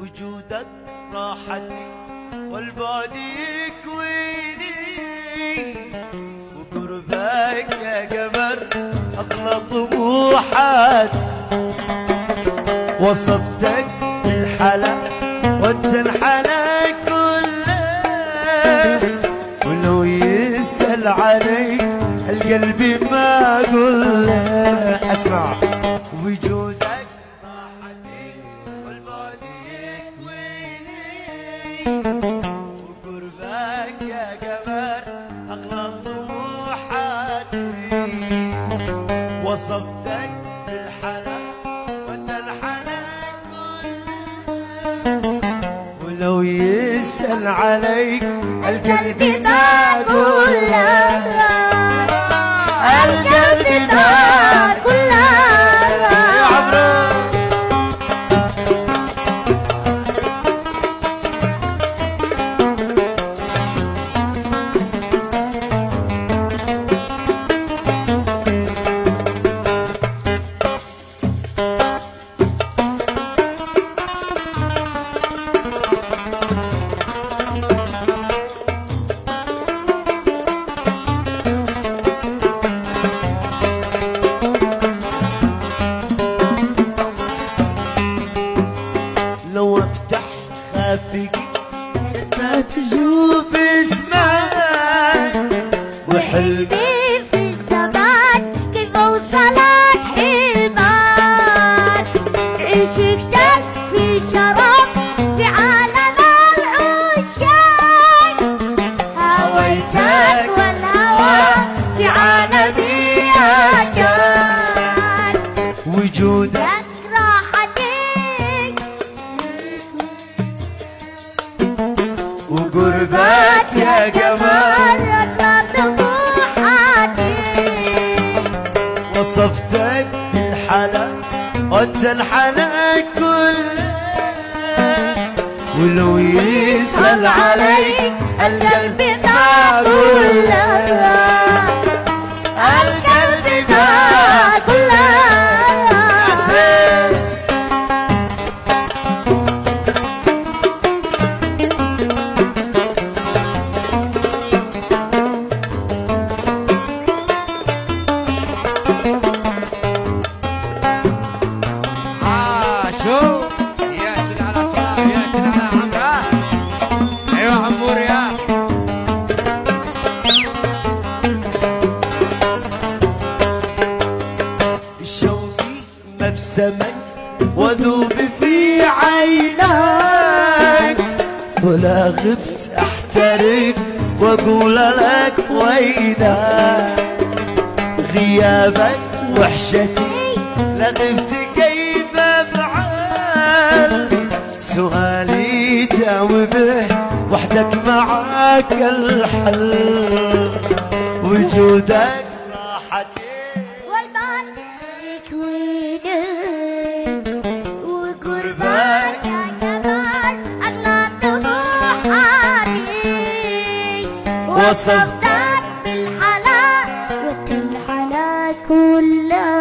وجودك راحتي والبعد يكويني، وقربك يا قمر أغلى طموحاتي. وصفتك بالحلا وانت الحلا كله، ولو يسأل عليك القلب ما اقول له. اسمع وجودك راحتي والبعد يكويني، وقربك يا قمر اغلى طموحاتي. وصفتك بالحلا وانت الحلا كله، ولو يسأل عليك القلب ما اقول له، القلب ما اقول له. يا عمرو لو افتح خافقي ما تشوف اسمك، وحلمي في الزمان كيف وصلت حلمك. عشقتك في شرف في عالم العشاق، هويتك والهوى في عالمي أشكال. وجودك وقربك يا قمر وصفتك بالحلا وانت الحلا كله، ولو يسأل عليك القلب ما اقول له، القلب ما اقول له. شوقي مبسمك وذوب في عينك، ولا غبت احترق واقول لك وينك. غيابك وحشتي لا غبت كيف افعل، سؤالي جاوبه وحدك معاك الحل. وجودك راحتي والبعد يكويني، وقربك يا قمر أغلى طموحاتي. وصفتك بالحلا وانت الحلا كله،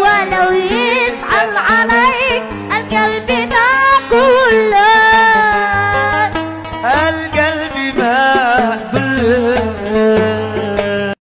ولو يسأل عليك القلب ما كله.